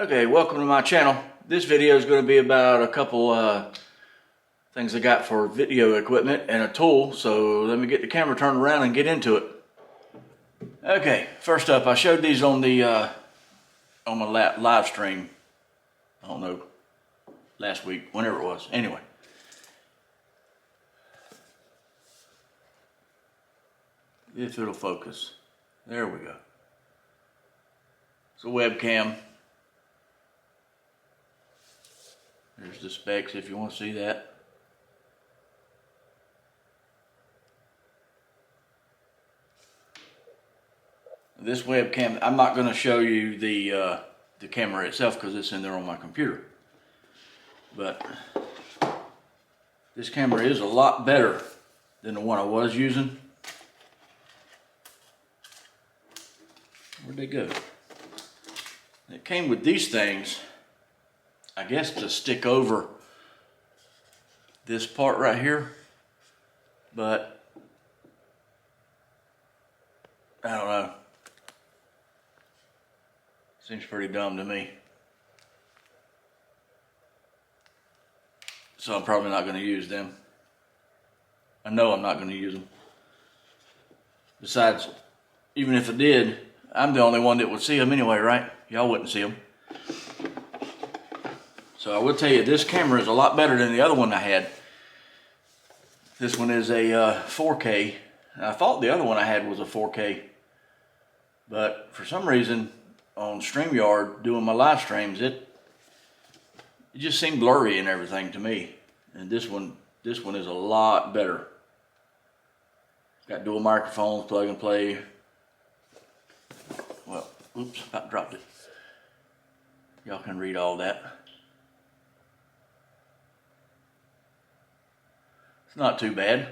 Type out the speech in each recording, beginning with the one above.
Okay, welcome to my channel. This video is going to be about a couple things I got for video equipment and a tool. So let me get the camera turned around and get into it. Okay, first up, I showed these on the on my live stream. I don't know, last week, whenever it was. Anyway, if it'll focus, there we go. It's a webcam. There's the specs if you want to see that. This webcam, I'm not going to show you the camera itself because it's in there on my computer. But this camera is a lot better than the one I was using. Where'd they go? It came with these things, I guess, to stick over this part right here, but I don't know. Seems pretty dumb to me. So I'm probably not going to use them. I know I'm not going to use them. Besides, even if I did, I'm the only one that would see them anyway, right? Y'all wouldn't see them. So I will tell you, this camera is a lot better than the other one I had. This one is a 4K. I thought the other one I had was a 4K. But for some reason, on StreamYard, doing my live streams, it just seemed blurry and everything to me. And this one is a lot better. Got dual microphones, plug and play. Well, oops, about dropped it. Y'all can read all that. It's not too bad.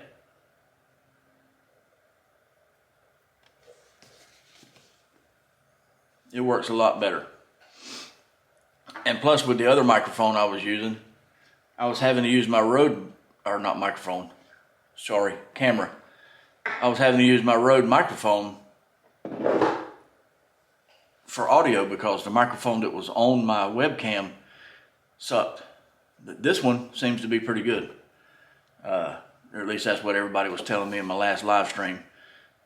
It works a lot better. And plus, with the other microphone I was using, I was having to use my camera. I was having to use my Rode microphone for audio because the microphone that was on my webcam sucked. This one seems to be pretty good. Or at least that's what everybody was telling me in my last live stream,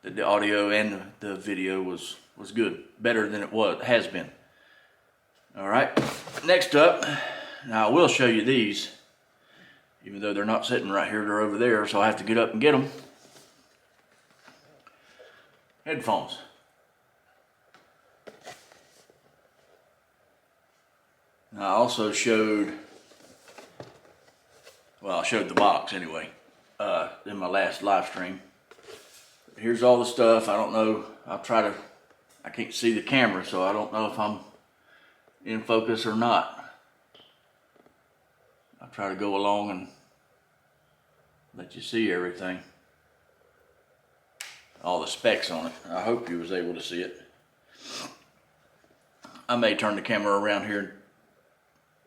that the audio and the video was good, better than it has been. All right, next up, now I will show you these, even though they're not sitting right here, they're over there, so I have to get up and get them. Headphones. Now I also showed, well, I showed the box anyway, in my last live stream. Here's all the stuff. I don't know, I can't see the camera, so I don't know if I'm in focus or not. I'll try to go along and let you see everything. All the specs on it. I hope you was able to see it. I may turn the camera around here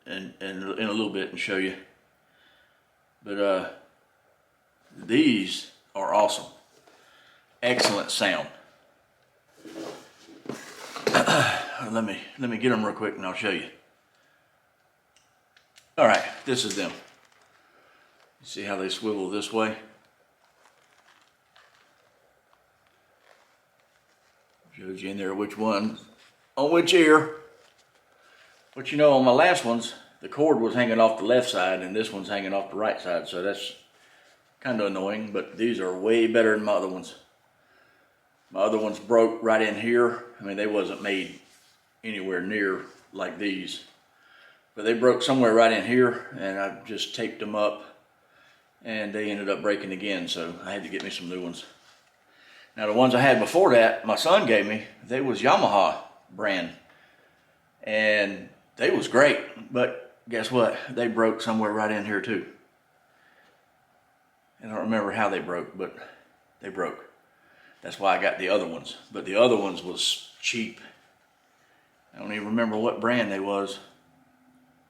in a little bit and show you. But these are awesome. Excellent sound. Let me get them real quick and I'll show you. All right, this is them. You see how they swivel this way? Shows you in there which one on which ear. But you know, on my last ones, the cord was hanging off the left side and this one's hanging off the right side, so that's kind of annoying, but these are way better than my other ones. My other ones broke right in here. I mean, they wasn't made anywhere near like these, but they broke somewhere right in here, and I just taped them up and they ended up breaking again, so I had to get me some new ones. Now the ones I had before that, my son gave me, they was Yamaha brand, and they was great, but guess what? They broke somewhere right in here too. I don't remember how they broke, but they broke. That's why I got the other ones. But the other ones was cheap. I don't even remember what brand they was.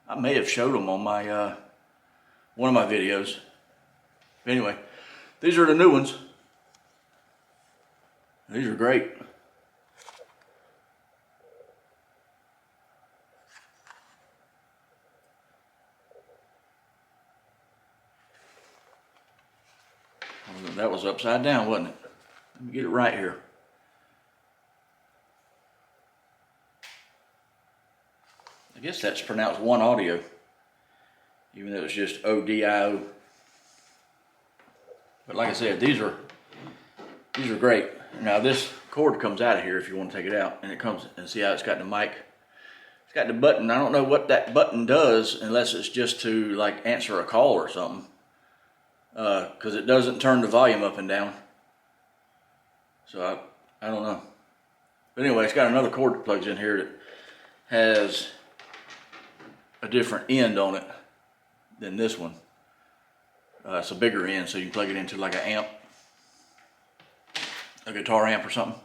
I may have showed them on my one of my videos. But anyway, these are the new ones. These are great. was upside down, wasn't it? Let me get it right here. I guess that's pronounced One Audio, even though it's just ODIO. But like I said, these are great. Now this cord comes out of here if you want to take it out, and it comes, and see how it's got the mic. It's got the button. I don't know what that button does unless it's just to like answer a call or something, because it doesn't turn the volume up and down. So I don't know. But anyway, it's got another cord that plugs in here that has a different end on it than this one. It's a bigger end, so you can plug it into like an amp, a guitar amp or something.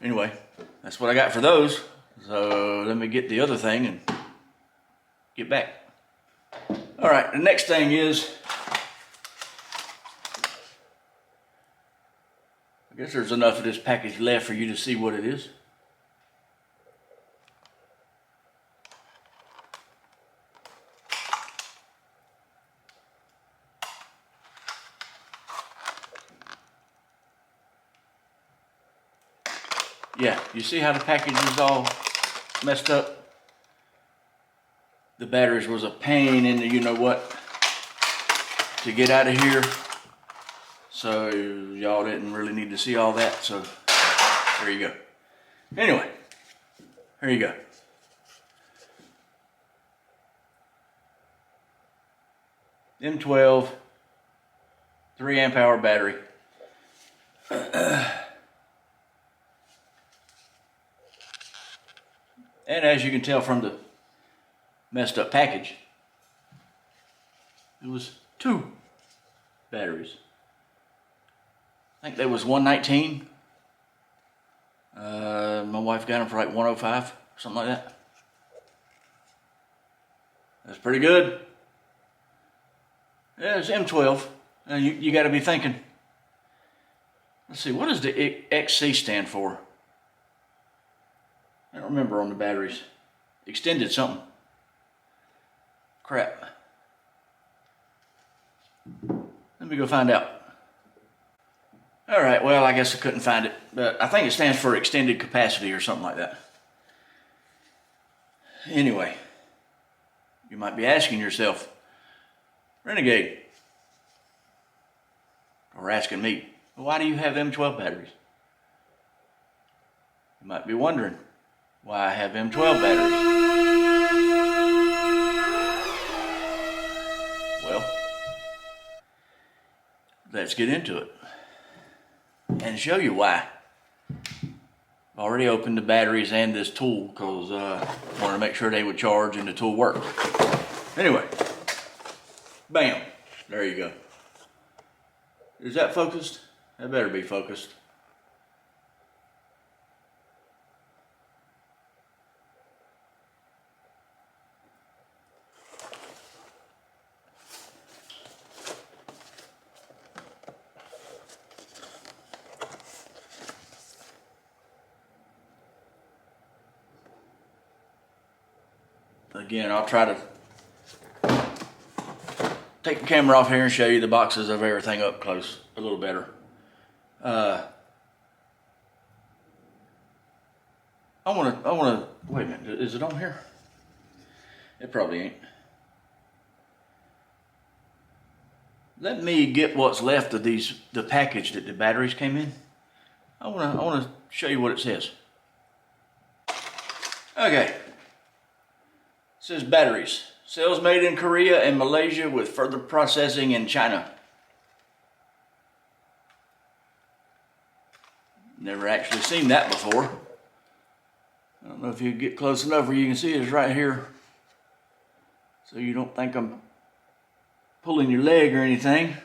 Anyway, that's what I got for those. So let me get the other thing and get back. All right, the next thing is, I guess there's enough of this package left for you to see what it is. Yeah, you see how the package is all messed up? The batteries was a pain in the you-know-what to get out of here. So y'all didn't really need to see all that, so there you go. Anyway, here you go. M12, 3 amp hour battery. And as you can tell from the messed up package, it was 2 batteries. I think there was 119. My wife got them for like 105, something like that. That's pretty good. Yeah, it's M12. And you got to be thinking, let's see, what does the XC stand for? I don't remember on the batteries. Extended something. Crap. Let me go find out. All right, well, I guess I couldn't find it, but I think it stands for extended capacity or something like that. Anyway, you might be asking yourself, Renegade, or asking me, why do you have M12 batteries? You might be wondering why I have M12 batteries. Well, let's get into it and show you why. I've already opened the batteries and this tool because I wanted to make sure they would charge and the tool worked. Anyway, bam, there you go. Is that focused? That better be focused. Again, I'll try to take the camera off here and show you the boxes of everything up close a little better. I wanna, wait a minute, is it on here? It probably ain't. Let me get what's left of the package that the batteries came in. I wanna show you what it says. Okay. It says batteries. Cells made in Korea and Malaysia with further processing in China. Never actually seen that before. I don't know if you get close enough where you can see it's right here. So you don't think I'm pulling your leg or anything.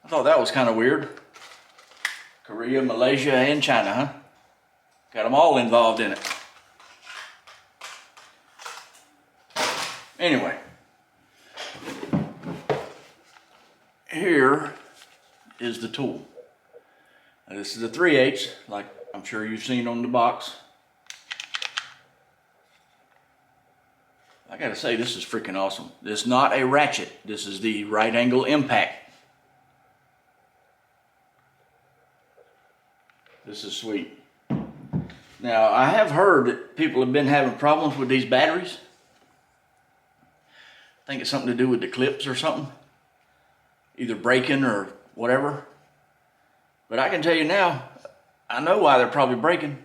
I thought that was kind of weird. Korea, Malaysia, and China, huh? Got them all involved in it. Anyway, here is the tool. Now, this is a 3/8, like I'm sure you've seen on the box. I gotta say, this is freaking awesome. This is not a ratchet. This is the right angle impact. This is sweet. Now, I have heard that people have been having problems with these batteries. I think it's something to do with the clips or something. Either breaking or whatever. But I can tell you now, I know why they're probably breaking.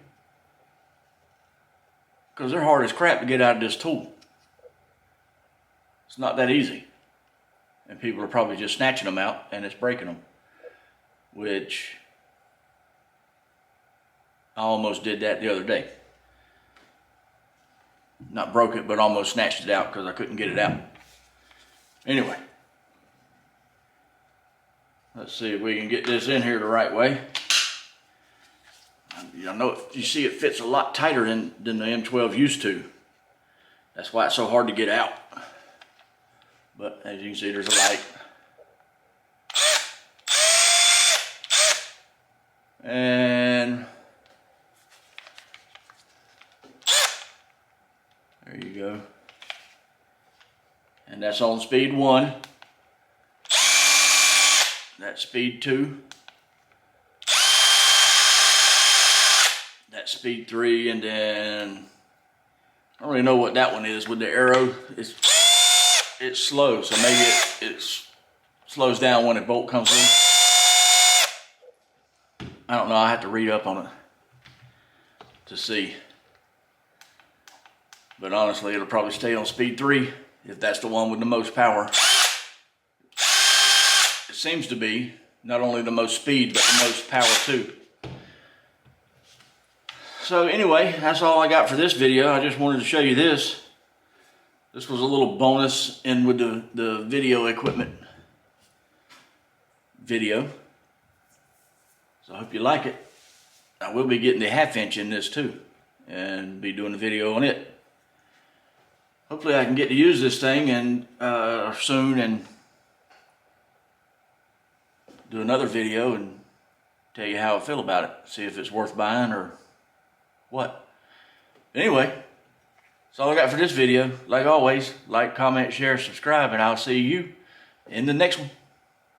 Because they're hard as crap to get out of this tool. It's not that easy. And people are probably just snatching them out and it's breaking them. Which I almost did that the other day. Not broke it, but almost snatched it out because I couldn't get it out. Anyway. Let's see if we can get this in here the right way. I know you see it fits a lot tighter than the M12 used to. That's why it's so hard to get out. But as you can see, there's a light. And there you go. And that's on speed 1. That's speed 2. That's speed 3, and then I don't really know what that one is with the arrow. It's slow, so maybe it slows down when a bolt comes in. I don't know, I have to read up on it to see. But honestly, it'll probably stay on speed 3 if that's the one with the most power. It seems to be not only the most speed, but the most power too. So anyway, that's all I got for this video. I just wanted to show you this. This was a little bonus in with the video equipment video. So I hope you like it. I will be getting the 1/2 inch in this too and be doing a video on it. Hopefully I can get to use this thing and soon and do another video and tell you how I feel about it. See if it's worth buying or what. Anyway, that's all I got for this video. Like always, like, comment, share, subscribe, and I'll see you in the next one.